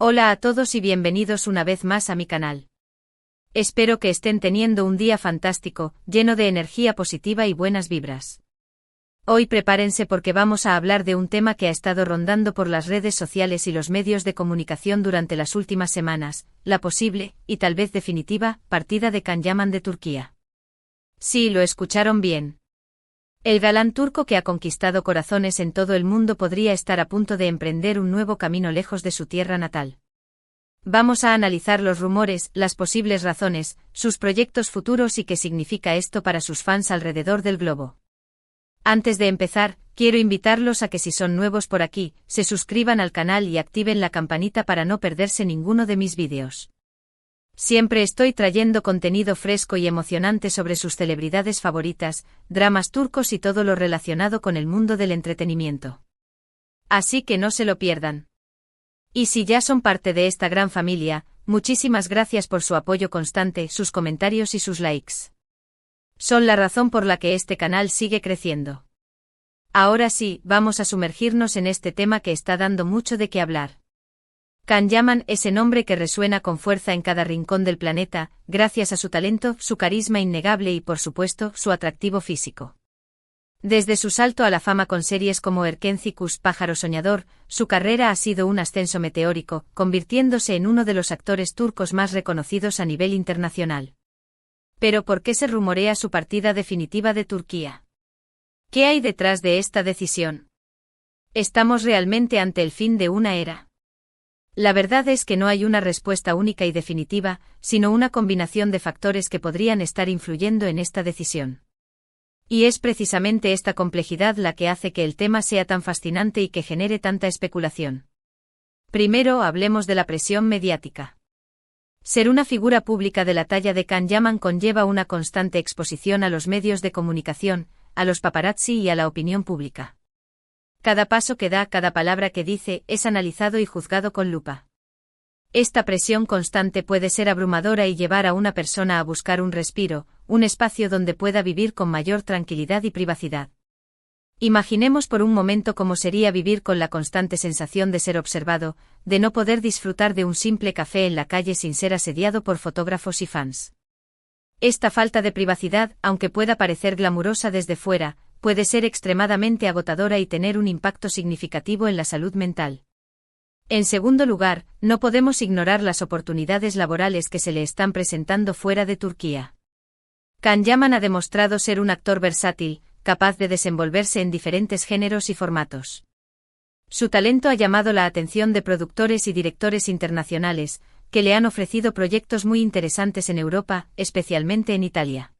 Hola a todos y bienvenidos una vez más a mi canal. Espero que estén teniendo un día fantástico, lleno de energía positiva y buenas vibras. Hoy prepárense porque vamos a hablar de un tema que ha estado rondando por las redes sociales y los medios de comunicación durante las últimas semanas, la posible, y tal vez definitiva, partida de Can Yaman de Turquía. Sí, lo escucharon bien. El galán turco que ha conquistado corazones en todo el mundo podría estar a punto de emprender un nuevo camino lejos de su tierra natal. Vamos a analizar los rumores, las posibles razones, sus proyectos futuros y qué significa esto para sus fans alrededor del globo. Antes de empezar, quiero invitarlos a que si son nuevos por aquí, se suscriban al canal y activen la campanita para no perderse ninguno de mis vídeos. Siempre estoy trayendo contenido fresco y emocionante sobre sus celebridades favoritas, dramas turcos y todo lo relacionado con el mundo del entretenimiento. Así que no se lo pierdan. Y si ya son parte de esta gran familia, muchísimas gracias por su apoyo constante, sus comentarios y sus likes. Son la razón por la que este canal sigue creciendo. Ahora sí, vamos a sumergirnos en este tema que está dando mucho de qué hablar. Can Yaman, ese nombre que resuena con fuerza en cada rincón del planeta, gracias a su talento, su carisma innegable y por supuesto, su atractivo físico. Desde su salto a la fama con series como Erkencikus, Pájaro Soñador, su carrera ha sido un ascenso meteórico, convirtiéndose en uno de los actores turcos más reconocidos a nivel internacional. Pero ¿por qué se rumorea su partida definitiva de Turquía? ¿Qué hay detrás de esta decisión? ¿Estamos realmente ante el fin de una era? La verdad es que no hay una respuesta única y definitiva, sino una combinación de factores que podrían estar influyendo en esta decisión. Y es precisamente esta complejidad la que hace que el tema sea tan fascinante y que genere tanta especulación. Primero hablemos de la presión mediática. Ser una figura pública de la talla de Can Yaman conlleva una constante exposición a los medios de comunicación, a los paparazzi y a la opinión pública. Cada paso que da, cada palabra que dice, es analizado y juzgado con lupa. Esta presión constante puede ser abrumadora y llevar a una persona a buscar un respiro, un espacio donde pueda vivir con mayor tranquilidad y privacidad. Imaginemos por un momento cómo sería vivir con la constante sensación de ser observado, de no poder disfrutar de un simple café en la calle sin ser asediado por fotógrafos y fans. Esta falta de privacidad, aunque pueda parecer glamurosa desde fuera, puede ser extremadamente agotadora y tener un impacto significativo en la salud mental. En segundo lugar, no podemos ignorar las oportunidades laborales que se le están presentando fuera de Turquía. Can Yaman ha demostrado ser un actor versátil, capaz de desenvolverse en diferentes géneros y formatos. Su talento ha llamado la atención de productores y directores internacionales, que le han ofrecido proyectos muy interesantes en Europa, especialmente en Italia.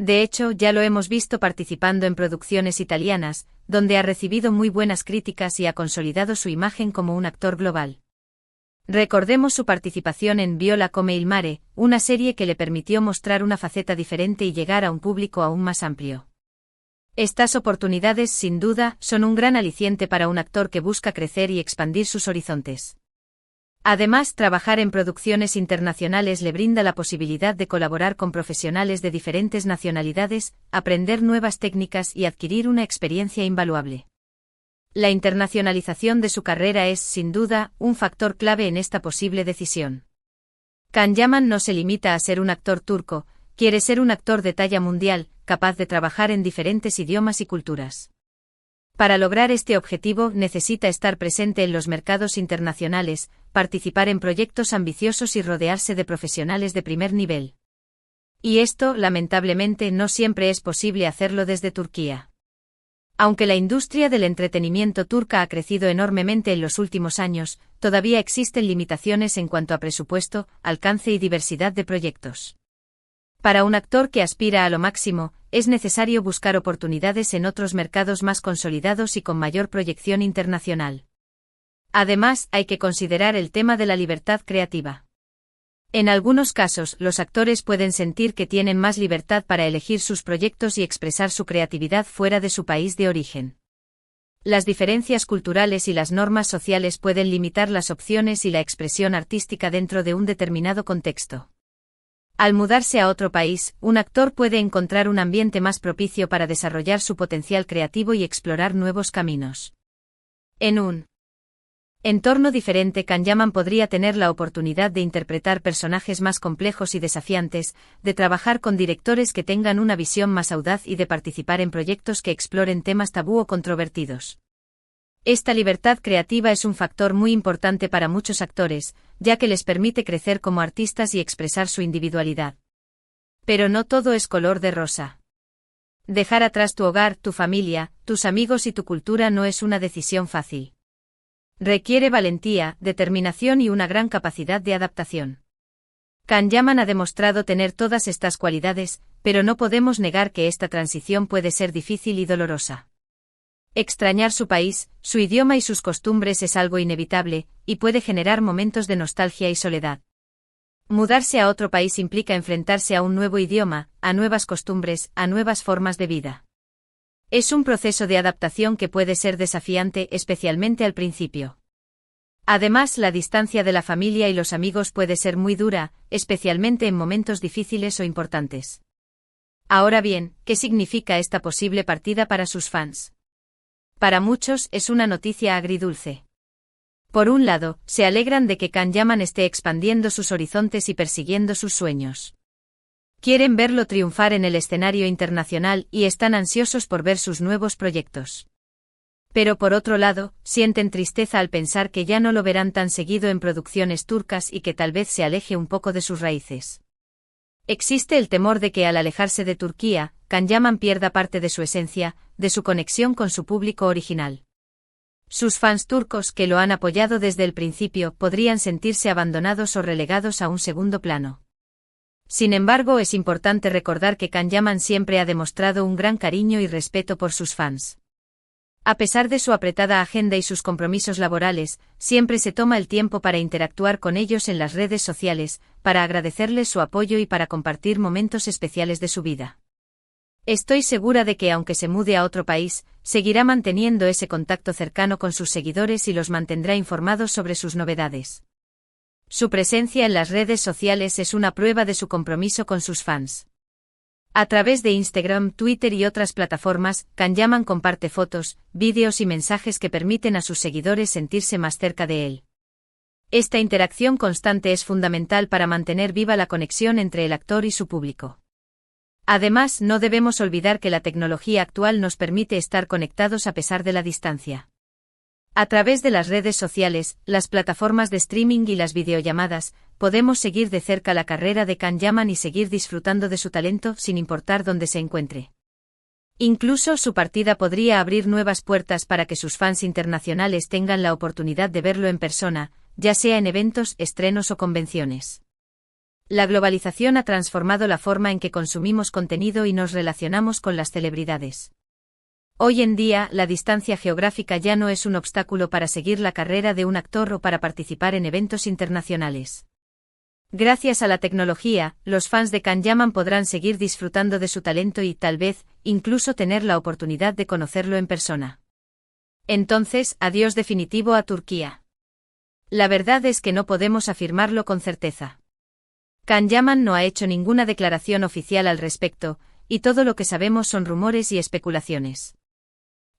De hecho, ya lo hemos visto participando en producciones italianas, donde ha recibido muy buenas críticas y ha consolidado su imagen como un actor global. Recordemos su participación en Viola come il mare, una serie que le permitió mostrar una faceta diferente y llegar a un público aún más amplio. Estas oportunidades, sin duda, son un gran aliciente para un actor que busca crecer y expandir sus horizontes. Además, trabajar en producciones internacionales le brinda la posibilidad de colaborar con profesionales de diferentes nacionalidades, aprender nuevas técnicas y adquirir una experiencia invaluable. La internacionalización de su carrera es, sin duda, un factor clave en esta posible decisión. Can Yaman no se limita a ser un actor turco, quiere ser un actor de talla mundial, capaz de trabajar en diferentes idiomas y culturas. Para lograr este objetivo necesita estar presente en los mercados internacionales, participar en proyectos ambiciosos y rodearse de profesionales de primer nivel. Y esto, lamentablemente, no siempre es posible hacerlo desde Turquía. Aunque la industria del entretenimiento turca ha crecido enormemente en los últimos años, todavía existen limitaciones en cuanto a presupuesto, alcance y diversidad de proyectos. Para un actor que aspira a lo máximo, es necesario buscar oportunidades en otros mercados más consolidados y con mayor proyección internacional. Además, hay que considerar el tema de la libertad creativa. En algunos casos, los actores pueden sentir que tienen más libertad para elegir sus proyectos y expresar su creatividad fuera de su país de origen. Las diferencias culturales y las normas sociales pueden limitar las opciones y la expresión artística dentro de un determinado contexto. Al mudarse a otro país, un actor puede encontrar un ambiente más propicio para desarrollar su potencial creativo y explorar nuevos caminos. En un Entorno diferente. Can Yaman podría tener la oportunidad de interpretar personajes más complejos y desafiantes, de trabajar con directores que tengan una visión más audaz y de participar en proyectos que exploren temas tabú o controvertidos. Esta libertad creativa es un factor muy importante para muchos actores, ya que les permite crecer como artistas y expresar su individualidad. Pero no todo es color de rosa. Dejar atrás tu hogar, tu familia, tus amigos y tu cultura no es una decisión fácil. Requiere valentía, determinación y una gran capacidad de adaptación. Can Yaman ha demostrado tener todas estas cualidades, pero no podemos negar que esta transición puede ser difícil y dolorosa. Extrañar su país, su idioma y sus costumbres es algo inevitable, y puede generar momentos de nostalgia y soledad. Mudarse a otro país implica enfrentarse a un nuevo idioma, a nuevas costumbres, a nuevas formas de vida. Es un proceso de adaptación que puede ser desafiante, especialmente al principio. Además, la distancia de la familia y los amigos puede ser muy dura, especialmente en momentos difíciles o importantes. Ahora bien, ¿qué significa esta posible partida para sus fans? Para muchos es una noticia agridulce. Por un lado, se alegran de que Can Yaman esté expandiendo sus horizontes y persiguiendo sus sueños. Quieren verlo triunfar en el escenario internacional y están ansiosos por ver sus nuevos proyectos. Pero por otro lado, sienten tristeza al pensar que ya no lo verán tan seguido en producciones turcas y que tal vez se aleje un poco de sus raíces. Existe el temor de que al alejarse de Turquía, Can Yaman pierda parte de su esencia, de su conexión con su público original. Sus fans turcos que lo han apoyado desde el principio podrían sentirse abandonados o relegados a un segundo plano. Sin embargo, es importante recordar que Can Yaman siempre ha demostrado un gran cariño y respeto por sus fans. A pesar de su apretada agenda y sus compromisos laborales, siempre se toma el tiempo para interactuar con ellos en las redes sociales, para agradecerles su apoyo y para compartir momentos especiales de su vida. Estoy segura de que aunque se mude a otro país, seguirá manteniendo ese contacto cercano con sus seguidores y los mantendrá informados sobre sus novedades. Su presencia en las redes sociales es una prueba de su compromiso con sus fans. A través de Instagram, Twitter y otras plataformas, Can Yaman comparte fotos, vídeos y mensajes que permiten a sus seguidores sentirse más cerca de él. Esta interacción constante es fundamental para mantener viva la conexión entre el actor y su público. Además, no debemos olvidar que la tecnología actual nos permite estar conectados a pesar de la distancia. A través de las redes sociales, las plataformas de streaming y las videollamadas, podemos seguir de cerca la carrera de Can Yaman y seguir disfrutando de su talento sin importar dónde se encuentre. Incluso su partida podría abrir nuevas puertas para que sus fans internacionales tengan la oportunidad de verlo en persona, ya sea en eventos, estrenos o convenciones. La globalización ha transformado la forma en que consumimos contenido y nos relacionamos con las celebridades. Hoy en día, la distancia geográfica ya no es un obstáculo para seguir la carrera de un actor o para participar en eventos internacionales. Gracias a la tecnología, los fans de Can Yaman podrán seguir disfrutando de su talento y, tal vez, incluso tener la oportunidad de conocerlo en persona. Entonces, adiós definitivo a Turquía. La verdad es que no podemos afirmarlo con certeza. Can Yaman no ha hecho ninguna declaración oficial al respecto, y todo lo que sabemos son rumores y especulaciones.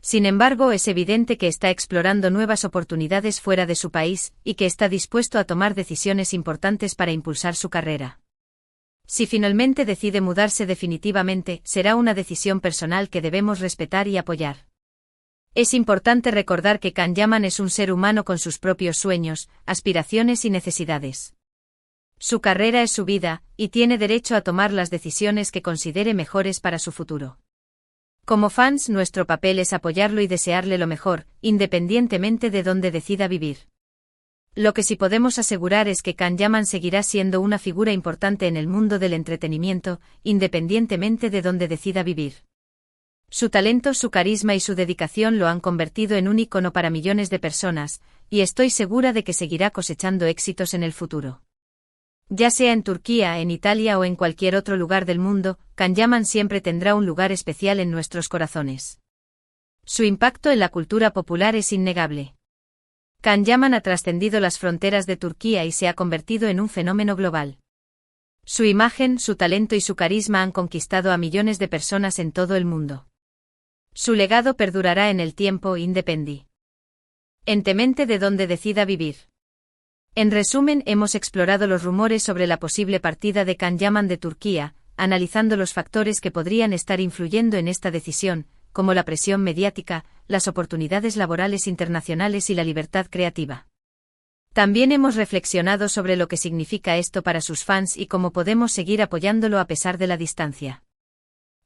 Sin embargo, es evidente que está explorando nuevas oportunidades fuera de su país, y que está dispuesto a tomar decisiones importantes para impulsar su carrera. Si finalmente decide mudarse definitivamente, será una decisión personal que debemos respetar y apoyar. Es importante recordar que Can Yaman es un ser humano con sus propios sueños, aspiraciones y necesidades. Su carrera es su vida, y tiene derecho a tomar las decisiones que considere mejores para su futuro. Como fans, nuestro papel es apoyarlo y desearle lo mejor, independientemente de dónde decida vivir. Lo que sí podemos asegurar es que Can Yaman seguirá siendo una figura importante en el mundo del entretenimiento, independientemente de dónde decida vivir. Su talento, su carisma y su dedicación lo han convertido en un ícono para millones de personas, y estoy segura de que seguirá cosechando éxitos en el futuro. Ya sea en Turquía, en Italia o en cualquier otro lugar del mundo, Can Yaman siempre tendrá un lugar especial en nuestros corazones. Su impacto en la cultura popular es innegable. Can Yaman ha trascendido las fronteras de Turquía y se ha convertido en un fenómeno global. Su imagen, su talento y su carisma han conquistado a millones de personas en todo el mundo. Su legado perdurará en el tiempo, independi. en temente de donde decida vivir. En resumen, hemos explorado los rumores sobre la posible partida de Can Yaman de Turquía, analizando los factores que podrían estar influyendo en esta decisión, como la presión mediática, las oportunidades laborales internacionales y la libertad creativa. También hemos reflexionado sobre lo que significa esto para sus fans y cómo podemos seguir apoyándolo a pesar de la distancia.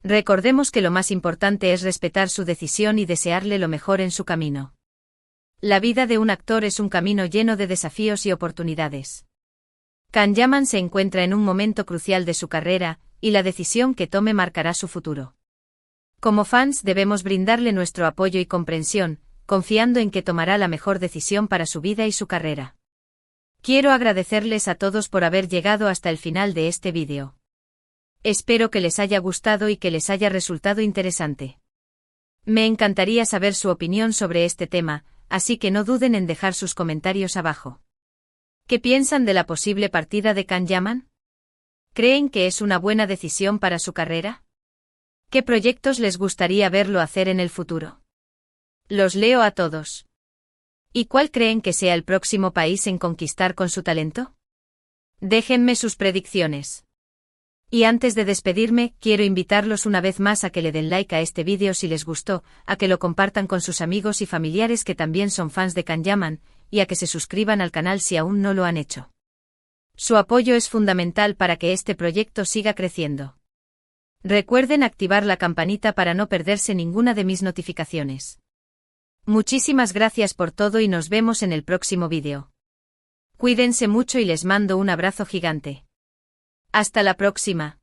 Recordemos que lo más importante es respetar su decisión y desearle lo mejor en su camino. La vida de un actor es un camino lleno de desafíos y oportunidades. Can Yaman se encuentra en un momento crucial de su carrera, y la decisión que tome marcará su futuro. Como fans debemos brindarle nuestro apoyo y comprensión, confiando en que tomará la mejor decisión para su vida y su carrera. Quiero agradecerles a todos por haber llegado hasta el final de este vídeo. Espero que les haya gustado y que les haya resultado interesante. Me encantaría saber su opinión sobre este tema, así que no duden en dejar sus comentarios abajo. ¿Qué piensan de la posible partida de Can Yaman? ¿Creen que es una buena decisión para su carrera? ¿Qué proyectos les gustaría verlo hacer en el futuro? Los leo a todos. ¿Y cuál creen que sea el próximo país en conquistar con su talento? Déjenme sus predicciones. Y antes de despedirme, quiero invitarlos una vez más a que le den like a este vídeo si les gustó, a que lo compartan con sus amigos y familiares que también son fans de Can Yaman, y a que se suscriban al canal si aún no lo han hecho. Su apoyo es fundamental para que este proyecto siga creciendo. Recuerden activar la campanita para no perderse ninguna de mis notificaciones. Muchísimas gracias por todo y nos vemos en el próximo vídeo. Cuídense mucho y les mando un abrazo gigante. Hasta la próxima.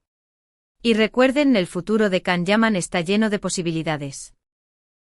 Y recuerden, el futuro de Can Yaman está lleno de posibilidades.